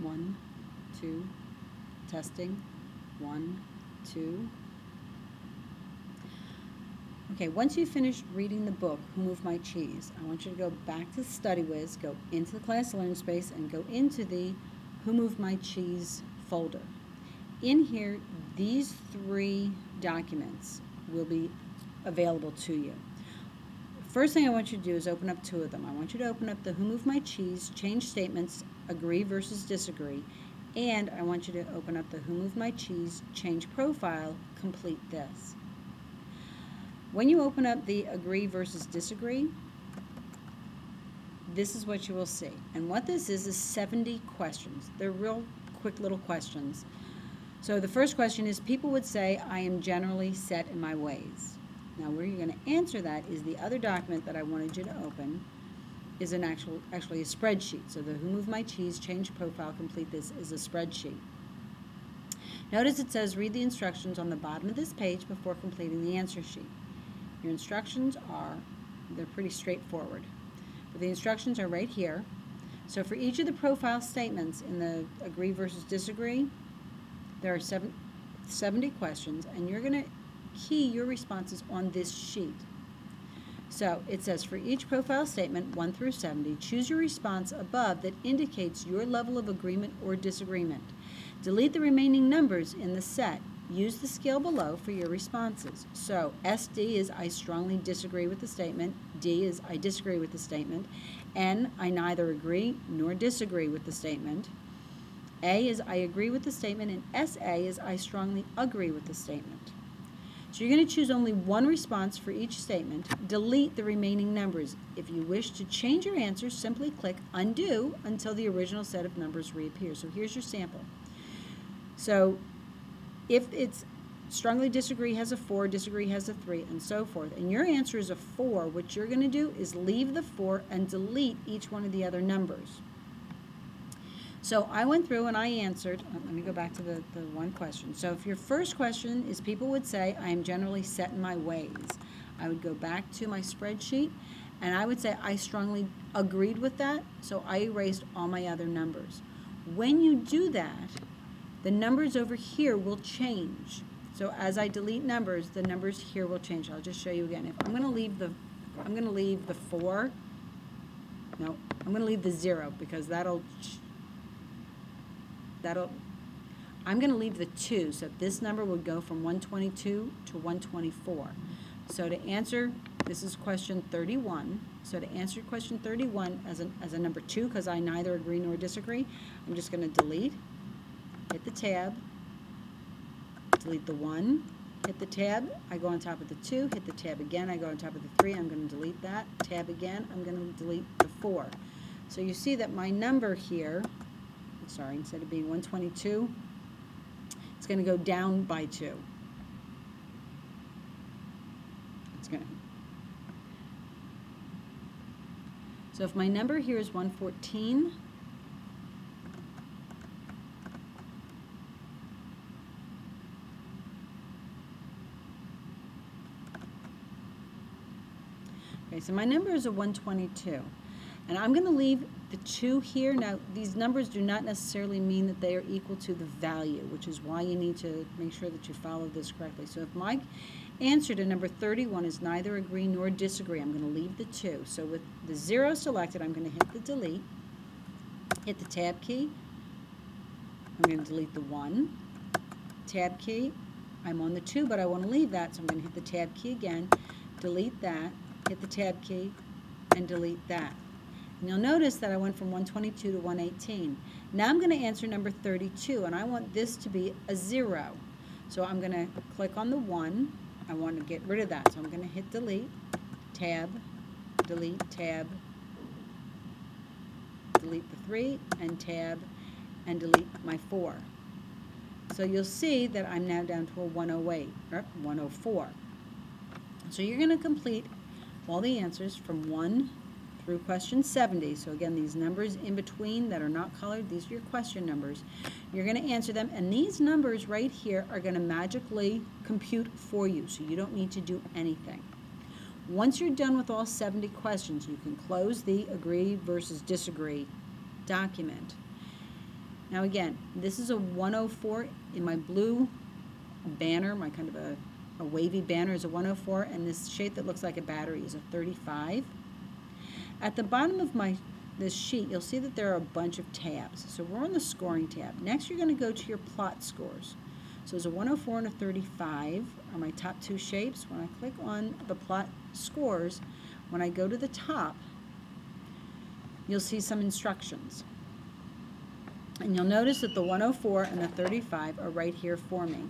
1, 2, testing, 1, 2. Okay, once you've finished reading the book, Who Moved My Cheese, I want you to go back to StudyWiz, go into the class learning space, and go into the Who Moved My Cheese folder. In here, these 3 documents will be available to you. First thing I want you to do is open up 2 of them. I want you to open up the Who Moved My Cheese, change statements, agree versus disagree, and I want you to open up the Who Moved My Cheese, change profile, complete this. When you open up the agree versus disagree, this is what you will see. And what this is 70 questions. They're real quick little questions. So the first question is, people would say, I am generally set in my ways. Now where you're going to answer that is the other document that I wanted you to open is an actually a spreadsheet. So the Who Moved My Cheese, change profile, complete this is a spreadsheet. Notice it says read the instructions on the bottom of this page before completing the answer sheet. Your instructions they're pretty straightforward. But the instructions are right here. So for each of the profile statements in the agree versus disagree, there are 70 questions, and you're going to key your responses on this sheet. So it says for each profile statement, 1 through 70, choose your response above that indicates your level of agreement or disagreement. Delete the remaining numbers in the set. Use the scale below for your responses. So SD is I strongly disagree with the statement. D is I disagree with the statement. N, I neither agree nor disagree with the statement. A is I agree with the statement, and SA is I strongly agree with the statement. So you're going to choose only one response for each statement. Delete the remaining numbers. If you wish to change your answer, simply click undo until the original set of numbers reappears. So here's your sample. So if it's strongly disagree has a 4, disagree has a 3, and so forth, and your answer is a 4, what you're going to do is leave the 4 and delete each one of the other numbers. So I went through and I answered, let me go back to the one question. So if your first question is people would say, I am generally set in my ways, I would go back to my spreadsheet and I would say I strongly agreed with that, so I erased all my other numbers. When you do that, the numbers over here will change. So as I delete numbers, the numbers here will change. I'll just show you again. If I'm going to leave the 4. No, I'm going to leave the 0 because I'm going to leave the 2, so this number would go from 122 to 124. So to answer, this is question 31. So to answer question 31 as a number 2, because I neither agree nor disagree, I'm just going to delete, hit the tab, delete the 1, hit the tab, I go on top of the 2, hit the tab again, I go on top of the 3, I'm going to delete that, tab again, I'm going to delete the 4. So you see that my number here, sorry, instead of being 122, it's going to go down by 2. So if my number here is 114, okay, so my number is a 122. And I'm going to leave the 2 here. Now, these numbers do not necessarily mean that they are equal to the value, which is why you need to make sure that you follow this correctly. So if my answer to number 31 is neither agree nor disagree, I'm going to leave the 2. So with the 0 selected, I'm going to hit the delete, hit the tab key. I'm going to delete the 1, tab key. I'm on the 2, but I want to leave that, so I'm going to hit the tab key again, delete that, hit the tab key, and delete that. And you'll notice that I went from 122 to 118. Now I'm going to answer number 32, and I want this to be a 0. So I'm going to click on the 1. I want to get rid of that, so I'm going to hit delete, tab, delete, tab, delete the 3, and tab, and delete my 4. So you'll see that I'm now down to a 108, or 104. So you're going to complete all the answers from 1 through question 70. So again, these numbers in between that are not colored, these are your question numbers. You're going to answer them, and these numbers right here are going to magically compute for you, so you don't need to do anything. Once you're done with all 70 questions, you can close the agree versus disagree document. Now again, this is a 104 in my blue banner, my kind of a wavy banner is a 104, and this shape that looks like a battery is a 35. At the bottom of this sheet, you'll see that there are a bunch of tabs. So we're on the scoring tab. Next, you're going to go to your plot scores. So there's a 104 and a 35 are my top two shapes. When I click on the plot scores, when I go to the top, you'll see some instructions. And you'll notice that the 104 and the 35 are right here for me.